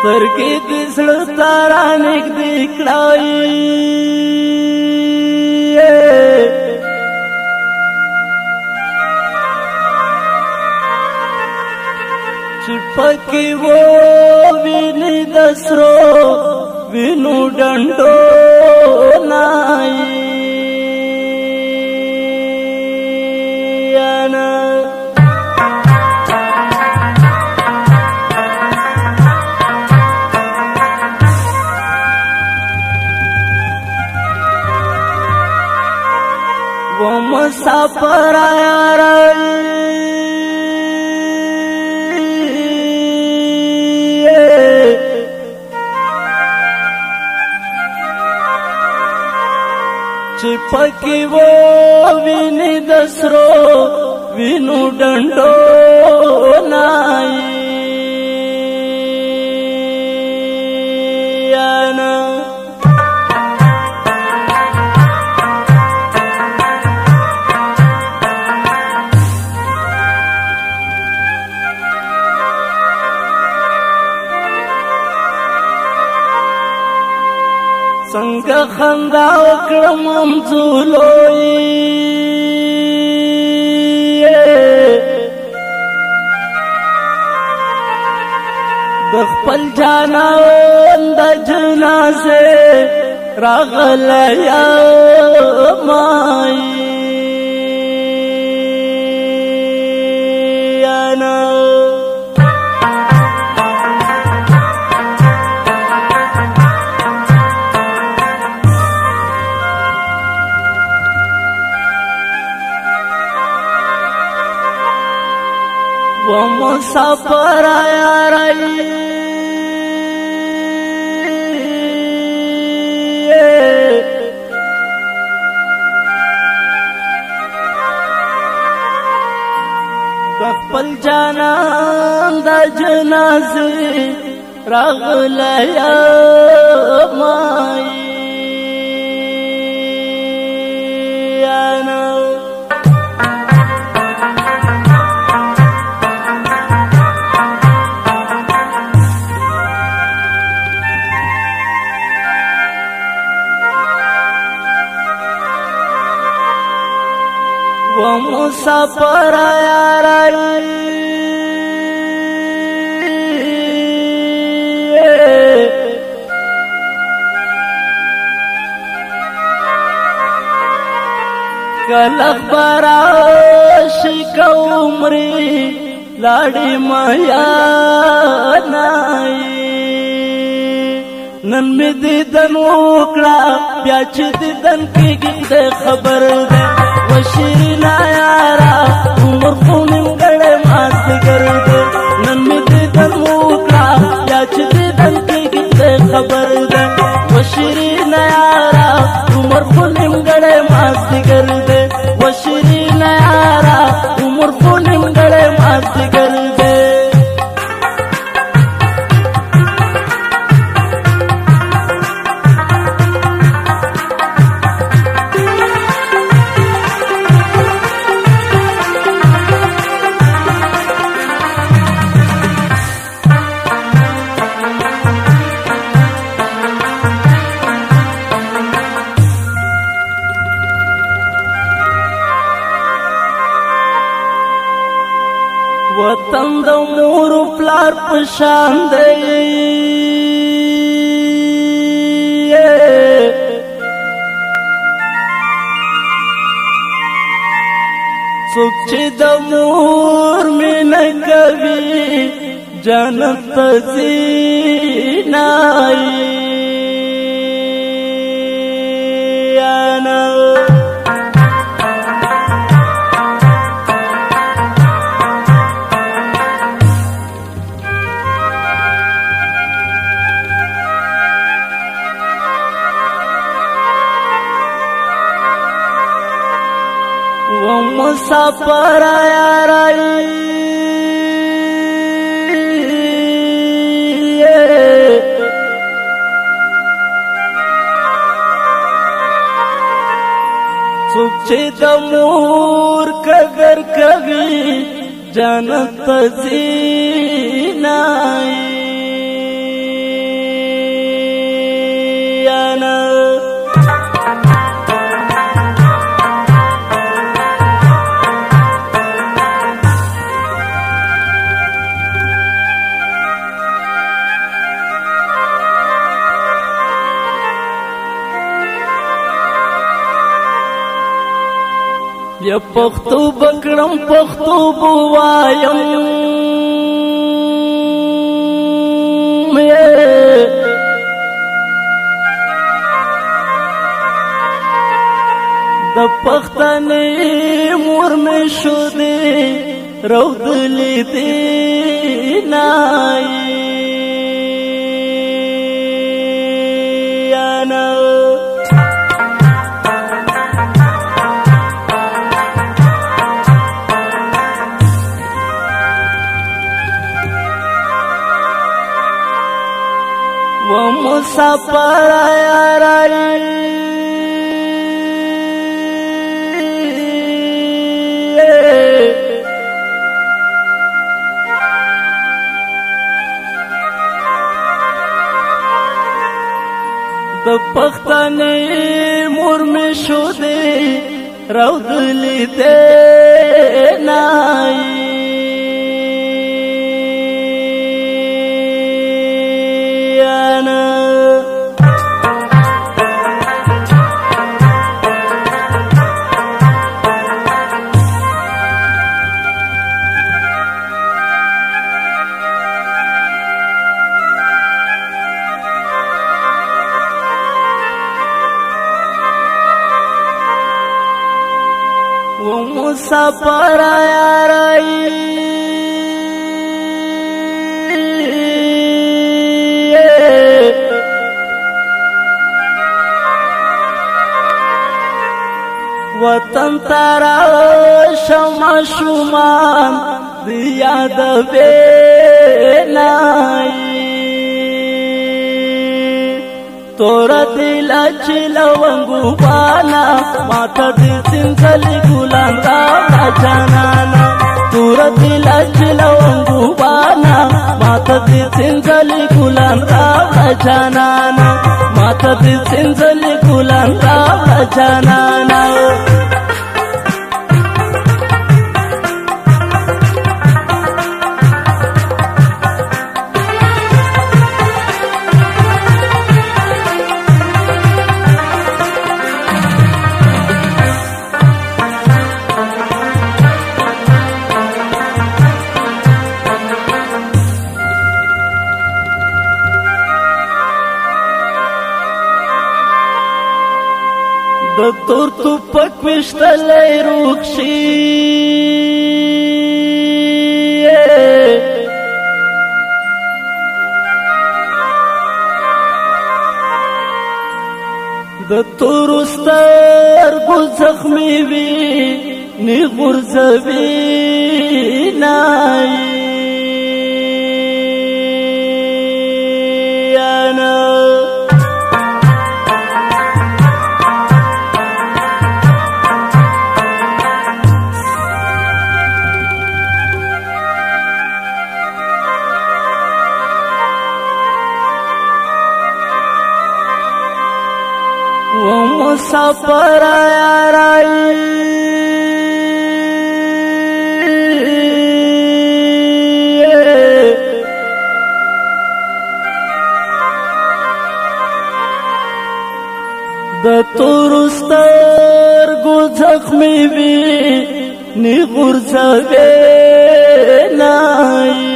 سترګې دې زړه ته رانږدې کړای چې پکې ووینې د سرو وینو ډنډو نای वो मुसाफिर आया चिपकी वो विनी दसरो विनु डंडो नाई څنګه خندا وکړم ممزولوي د خپل جانان د جنازه راغلیا مای वो मुसाफिर आया रही खपल जानान द जनाज़े रागलया माई वो मुसाफिर आया रही कल बराशिक उम्री लाड़ी माया नाई नन में दीदन उकड़ा प्याच दीदन की गिद्दे खबर दे वशीना यारा उम्र खूनिम गड़े मात कर दे नन में दीदन उकड़ा प्याच दीदन की गिद्दे खबर दे वशीना यारा उम्र खूनिम गड़े मात कर दे वशीना यारा उम्र खूनिम गड़े मात कर दे वतन द मोर प्लार पशान दे सुखी द मोर में न कभी जनत जीनाई वो मुसाफिर आया रही सुखी दमूर कगर कभी जनत जीनाई بیا پختو بکړم پختو بوایم د پښتنې مور مې شو دې رودلې دې نای انا ومسافر ياري د پښتنې مور مې شو دې رودلې دې نای ومسافر ياري وطن ترى شمع شمان ديا دبيناي تورا دلا چلوانگو بانا ماتا دی سنزلی گلان راوڑا جانانا تورا دلا چلوانگو بانا ماتا دی سنزلی گلان راوڑا جانانا ماتا دی سنزلی گلان راوڑا جانانا د تور توپک وشتلی روخشي د تور سترګو زخمي وي نی غورځوي نای ومسافر ياري د تور سترګو زخمي وي نی غورځوي نای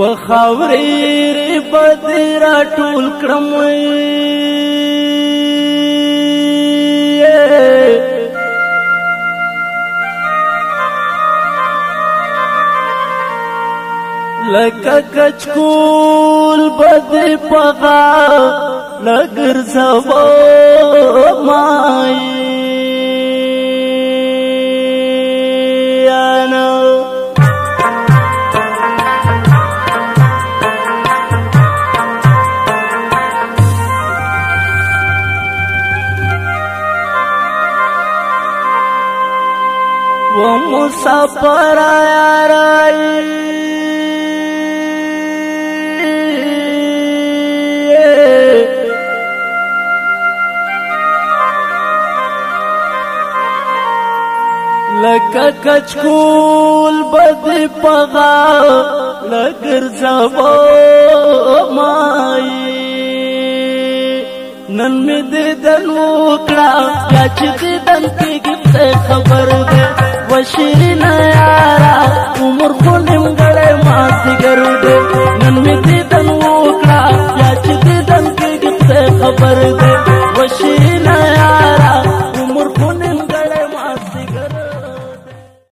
وخاوري بدرا ټول کړم لکه کچکول بد پغا لګرځو مای ومسافر ياري لکه کچکول بدی پغا لگر زبو مائی نن می دیدن وکړه بیا چې دیدن کېږي خدای خبر دی و شیرین یارا عمر خو نیمګړی مازدیګر دی نن می دیدن وکړه بیا چې دیدن کېږي خدای خبر دی و شیرین